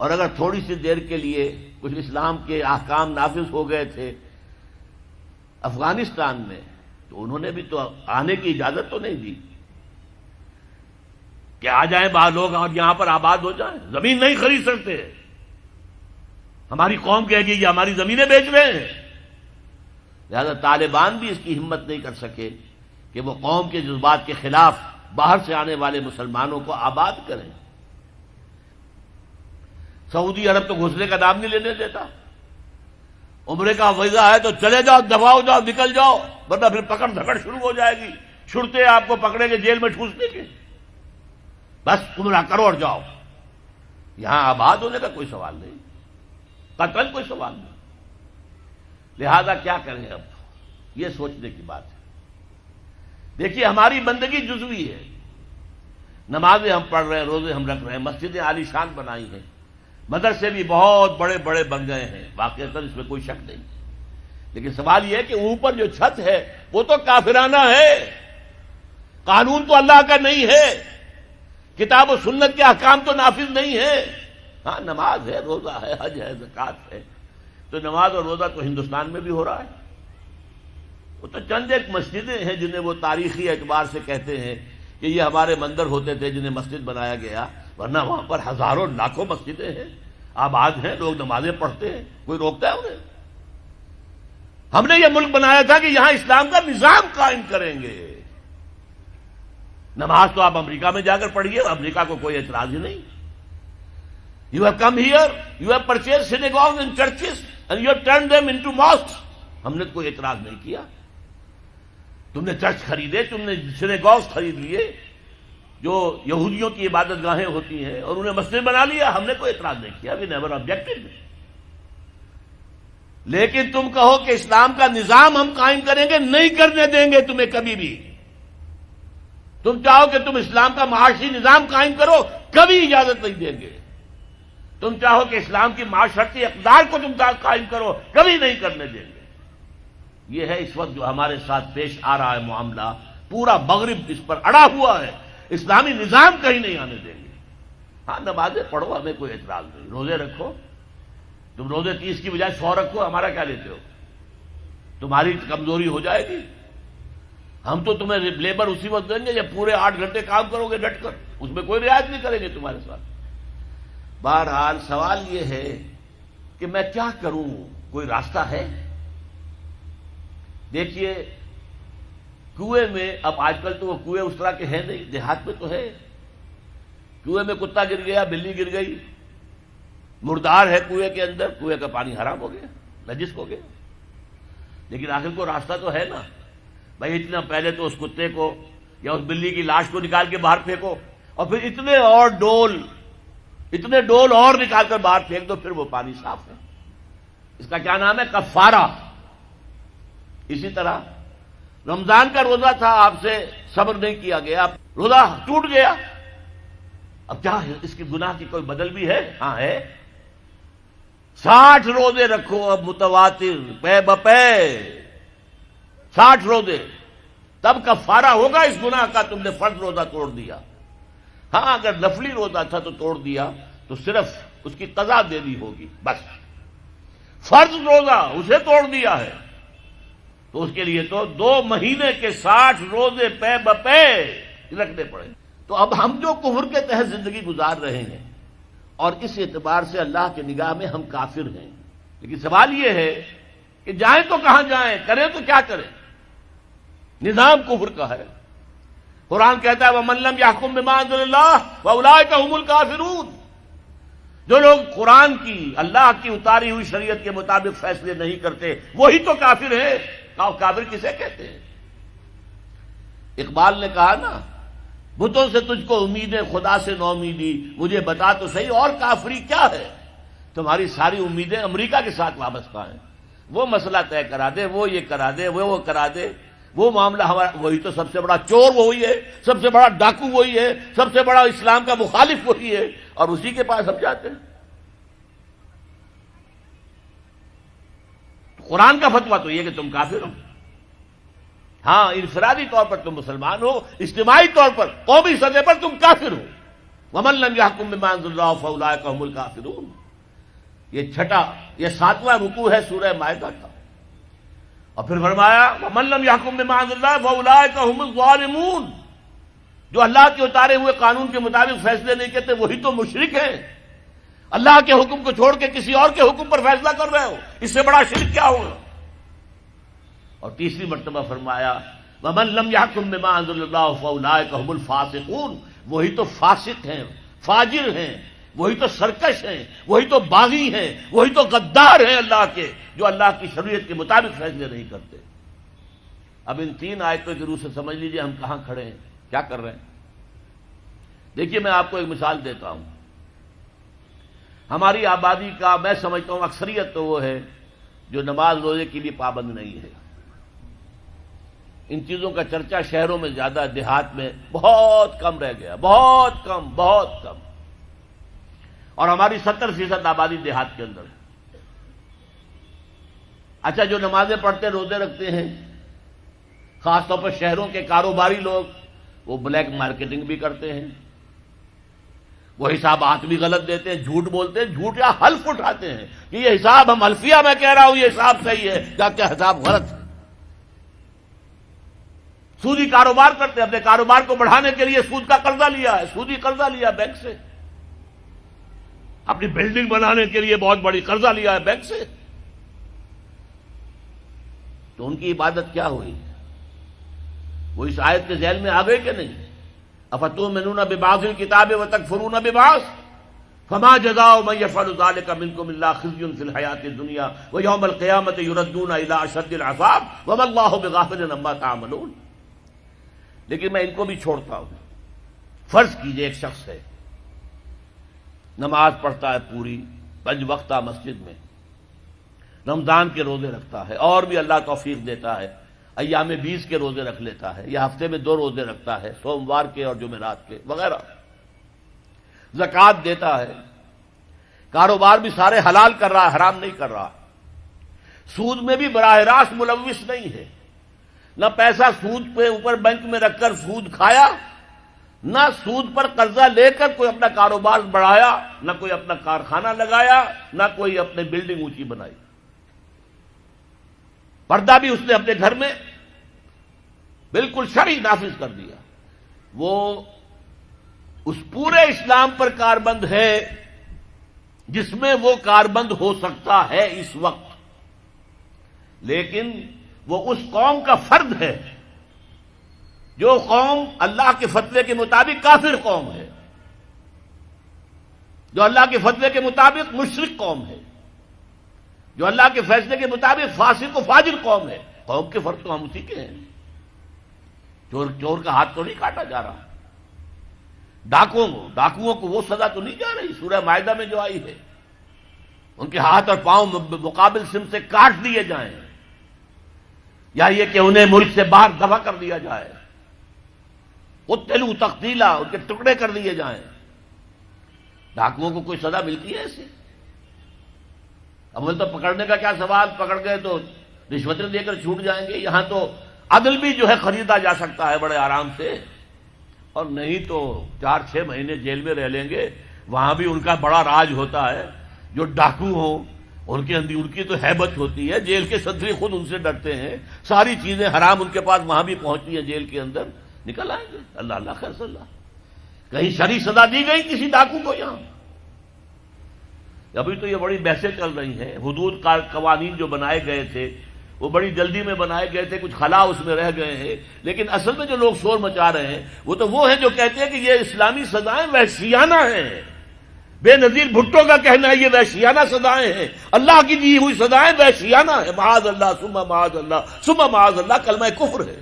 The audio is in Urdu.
اور اگر تھوڑی سی دیر کے لیے کچھ اسلام کے احکام نافذ ہو گئے تھے افغانستان میں تو انہوں نے بھی تو آنے کی اجازت تو نہیں دی کہ آ جائیں بعض لوگ اور یہاں پر آباد ہو جائیں. زمین نہیں خرید سکتے. ہماری قوم کہے گی یہ ہماری زمینیں بیچ رہے ہیں. لہذا طالبان بھی اس کی ہمت نہیں کر سکے کہ وہ قوم کے جذبات کے خلاف باہر سے آنے والے مسلمانوں کو آباد کریں. سعودی عرب تو گھسنے کا نام نہیں لینے دیتا. عمرے کا ویزا ہے تو چلے جاؤ, دفاع جاؤ, نکل جاؤ, ورنہ پھر پکڑ دھکڑ شروع ہو جائے گی. چھڑتے آپ کو پکڑیں گے جیل میں ٹھوس دیں گے. بس عمرہ کرو اور جاؤ. یہاں آباد ہونے کا کوئی سوال نہیں, قتل کوئی سوال نہیں. لہذا کیا کریں اب, یہ سوچنے کی بات ہے. دیکھیے ہماری بندگی جزوی ہے. نمازیں ہم پڑھ رہے ہیں, روزے ہم رکھ رہے ہیں, مسجدیں عالی شان بنائی ہیں, مدرسے بھی بہت بڑے بڑے بن گئے ہیں, واقعتاً اس میں کوئی شک نہیں. لیکن سوال یہ ہے کہ اوپر جو چھت ہے وہ تو کافرانہ ہے. قانون تو اللہ کا نہیں ہے, کتاب و سنت کے احکام تو نافذ نہیں ہے. ہاں نماز ہے, روزہ ہے, حج ہے, زکوٰۃ ہے. تو نماز اور روزہ تو ہندوستان میں بھی ہو رہا ہے. وہ تو چند ایک مسجدیں ہیں جنہیں وہ تاریخی اعتبار سے کہتے ہیں کہ یہ ہمارے مندر ہوتے تھے جنہیں مسجد بنایا گیا, ورنہ وہاں پر ہزاروں لاکھوں مسجدیں ہیں, آباد ہیں, لوگ نمازیں پڑھتے ہیں. کوئی روکتا ہے انہیں؟ ہم نے یہ ملک بنایا تھا کہ یہاں اسلام کا نظام قائم کریں گے. نماز تو آپ امریکہ میں جا کر پڑھیے, امریکہ کو کوئی اعتراض ہی نہیں. You have come here, you have purchased synagogues and churches and you have turned them into mosques. ہم نے کوئی اعتراض نہیں کیا. تم نے چرچ خریدے, تم نے سینیگوگز خرید لیے جو یہودیوں کی عبادت گاہیں ہوتی ہیں, اور انہیں مسجد بنا لیا. ہم نے کوئی اعتراض نہیں کیا. We never objected. لیکن تم کہو کہ اسلام کا نظام ہم قائم کریں گے, نہیں کرنے دیں گے تمہیں کبھی بھی. تم چاہو کہ تم اسلام کا معاشی نظام قائم کرو, کبھی اجازت نہیں دیں گے. تم چاہو کہ اسلام کی معاشرتی اقدار کو تم قائم کرو, کبھی نہیں کرنے دیں گے. یہ ہے اس وقت جو ہمارے ساتھ پیش آ رہا ہے معاملہ. پورا مغرب اس پر اڑا ہوا ہے. اسلامی نظام کہیں نہیں آنے دیں گے. ہاں نمازیں پڑھو, ہمیں کوئی اعتراض نہیں. روزے رکھو, تم روزے 30 کی بجائے 100 رکھو, ہمارا کیا لیتے ہو؟ تمہاری کمزوری ہو جائے گی. ہم تو تمہیں لیبر اسی وقت دیں گے جب پورے 8 گھنٹے کام کرو گے ڈٹ کر, اس میں کوئی رعایت نہیں کریں گے تمہارے ساتھ. بہرحال سوال یہ ہے کہ میں کیا کروں, کوئی راستہ ہے؟ دیکھیے کنویں میں, اب آج کل تو وہ کنویں اس طرح کے ہیں نہیں, دیہات میں تو ہے. کنویں میں کتا گر گیا, بلی گر گئی, مردار ہے کنویں کے اندر, کنویں کا پانی حرام ہو گیا, نجس ہو گیا. لیکن آخر کو راستہ تو ہے نا بھائی. اتنا پہلے تو اس کتے کو یا اس بلی کی لاش کو نکال کے باہر پھینکو, اور پھر اتنے ڈول اور نکال کر باہر پھینک دو, پھر وہ پانی صاف ہے. اس کا کیا نام ہے؟ کفارہ. اسی طرح رمضان کا روزہ تھا, آپ سے صبر نہیں کیا گیا, روزہ ٹوٹ گیا. اب کیا ہے, اس کی گناہ کی کوئی بدل بھی ہے؟ ہاں ہے. 60 روزے رکھو اب متواتر پے بپے, 60 روزے, تب کفارہ ہوگا اس گناہ کا. تم نے فرض روزہ توڑ دیا. ہاں اگر نفلی روزہ تھا تو توڑ دیا تو صرف اس کی قضا دینی ہوگی بس. فرض روزہ اسے توڑ دیا ہے تو اس کے لیے تو 2 مہینے کے 60 روزے پے بپے رکھنے پڑے. تو اب ہم جو کفر کے تحت زندگی گزار رہے ہیں, اور اس اعتبار سے اللہ کی نگاہ میں ہم کافر ہیں. لیکن سوال یہ ہے کہ جائیں تو کہاں جائیں, کریں تو کیا کریں؟ نظام کفر کا ہے. قرآن کہتا ہے وَمَن لَّمْ يَحْكُم بِمَا أَنزَلَ اللَّهُ فَأُولَٰئِكَ هُمُ الْكَافِرُونَ. جو لوگ قرآن کی, اللہ کی اتاری ہوئی شریعت کے مطابق فیصلے نہیں کرتے, وہی تو کافر ہے. کافر کسے کہتے ہیں؟ اقبال نے کہا نا, بتوں سے تجھ کو امید ہے, خدا سے نو امیدی, مجھے بتا تو صحیح اور کافری کیا ہے؟ تمہاری ساری امیدیں امریکہ کے ساتھ وابستہ ہیں. وہ مسئلہ طے کرا دے, وہ یہ کرا دے, وہ کرا دے, وہ معاملہ ہمارا. وہی تو سب سے بڑا چور وہی ہے, سب سے بڑا ڈاکو وہی ہے, سب سے بڑا اسلام کا مخالف وہی ہے, اور اسی کے پاس ہم جاتے ہیں. قرآن کا فتویٰ تو یہ کہ تم کافر ہو. ہاں انفرادی طور پر تم مسلمان ہو, اجتماعی طور پر قومی سطح پر تم کافر ہو. ومن لم يحكم بما انزل الله فاولئك هم الكافرون. یہ 7واں رکوع ہے سورہ مائدہ کا. اور پھر فرمایا ومن لم يحكم بما انزل الله فاولئك هم الظالمون. جو اللہ کے اتارے ہوئے قانون کے مطابق فیصلے نہیں کرتے وہی تو مشرک ہیں. اللہ کے حکم کو چھوڑ کے کسی اور کے حکم پر فیصلہ کر رہے ہو، اس سے بڑا شرک کیا ہوگا. اور تیسری مرتبہ فرمایا ومن لم يحكم بما انزل الله فاولئك هم الفاسقون. وہی تو فاسق ہیں، فاجر ہیں، وہی تو سرکش ہیں، وہی تو باغی ہیں، وہی تو غدار ہیں اللہ کے، جو اللہ کی شریعت کے مطابق فیصلے نہیں کرتے. اب ان 3 آیتوں کی روح سے سمجھ لیجئے ہم کہاں کھڑے ہیں، کیا کر رہے ہیں. دیکھیے میں آپ کو ایک مثال دیتا ہوں. ہماری آبادی کا میں سمجھتا ہوں اکثریت تو وہ ہے جو نماز روزے کے لیے پابند نہیں ہے. ان چیزوں کا چرچا شہروں میں زیادہ، دیہات میں بہت کم رہ گیا، بہت کم، بہت کم. اور ہماری 70% آبادی دیہات کے اندر ہے. اچھا جو نمازیں پڑھتے روزے رکھتے ہیں، خاص طور پر شہروں کے کاروباری لوگ، وہ بلیک مارکیٹنگ بھی کرتے ہیں، وہ حسابات بھی غلط دیتے ہیں، جھوٹ بولتے ہیں، جھوٹ یا حلف اٹھاتے ہیں کہ یہ حساب ہم حلفیہ میں کہہ رہا ہوں یہ حساب صحیح ہے، کیا حساب غلط ہے. سودی کاروبار کرتے ہیں، اپنے کاروبار کو بڑھانے کے لیے سود کا قرضہ لیا ہے، سودی قرضہ لیا بینک سے، اپنی بلڈنگ بنانے کے لیے بہت بڑی قرضہ لیا ہے بینک سے. تو ان کی عبادت کیا ہوئی؟ وہ اس آیت کے ذیل میں آ گئے کہ نہیں؟ افتؤمنون ببعض الکتاب وتکفرون ببعض فما جزاء من يفعل ذلك منكم الا خزي في الحياة الدنيا ويوم القيامة يردون الى اشد العذاب وما الله بغافل عما تعملون. لیکن میں ان کو بھی چھوڑتا ہوں. فرض کیجئے ایک شخص ہے، نماز پڑھتا ہے پوری 5 وقتہ مسجد میں، رمضان کے روزے رکھتا ہے، اور بھی اللہ توفیق دیتا ہے ایام 20 کے روزے رکھ لیتا ہے، یا ہفتے میں 2 روزے رکھتا ہے، سوموار کے اور جمعرات کے وغیرہ، زکوٰۃ دیتا ہے، کاروبار بھی سارے حلال کر رہا ہے، حرام نہیں کر رہا، سود میں بھی براہ راست ملوث نہیں ہے، نہ پیسہ سود پہ اوپر بینک میں رکھ کر سود کھایا، نہ سود پر قرضہ لے کر کوئی اپنا کاروبار بڑھایا، نہ کوئی اپنا کارخانہ لگایا، نہ کوئی اپنے بلڈنگ اونچی بنائی. پردہ بھی اس نے اپنے گھر میں بالکل شرعی نافذ کر دیا. وہ اس پورے اسلام پر کاربند ہے جس میں وہ کاربند ہو سکتا ہے اس وقت، لیکن وہ اس قوم کا فرد ہے جو قوم اللہ کے فتوے کے مطابق کافر قوم ہے، جو اللہ کے فتوے کے مطابق مشرک قوم ہے، جو اللہ کے فیصلے کے مطابق فاسق و فاجر قوم ہے. قوم کے فرد تو ہم اسی کے ہیں. چور کا ہاتھ تو نہیں کاٹا جا رہا، ڈاکوؤں کو وہ سزا تو نہیں جا رہی سورہ مائدہ میں جو آئی ہے، ان کے ہاتھ اور پاؤں مقابل سم سے کاٹ دیے جائیں، یا یہ کہ انہیں ملک سے باہر دفع کر دیا جائے، قتلوا تقتیلا، ان کے ٹکڑے کر دیے جائیں. ڈاکوؤں کو کوئی سزا ملتی ہے ایسے؟ اول تو پکڑنے کا کیا سوال، پکڑ گئے تو رشوتیں دے کر چھوٹ جائیں گے. یہاں تو عدل بھی جو ہے خریدا جا سکتا ہے بڑے آرام سے، اور نہیں تو 4-6 مہینے جیل میں رہ لیں گے. وہاں بھی ان کا بڑا راج ہوتا ہے. جو ڈاکو ہوں ان کی تو ہیبت ہوتی ہے، جیل کے صدری خود ان سے ڈرتے ہیں، ساری چیزیں حرام ان کے پاس وہاں بھی پہنچتی ہیں، جیل کے اندر نکل آئیں گے. اللہ خیر صلی اللہ. کہیں شرعی سزا دی گئی کسی ڈاکو کو؟ یہاں ابھی تو یہ بڑی بحثیں چل رہی ہیں. حدود قوانین جو بنائے گئے تھے وہ بڑی جلدی میں بنائے گئے تھے، کچھ خلا اس میں رہ گئے ہیں، لیکن اصل میں جو لوگ شور مچا رہے ہیں وہ ہیں جو کہتے ہیں کہ یہ اسلامی سزائیں وحشیانہ ہیں. بے نظیر بھٹو کا کہنا ہے یہ وحشیانہ سزائیں ہیں، اللہ کی دی ہوئی سزائیں وحشیانہ ہیں. معاذ اللہ ثم معاذ اللہ ثم معاذ اللہ کلمہ کفر ہے.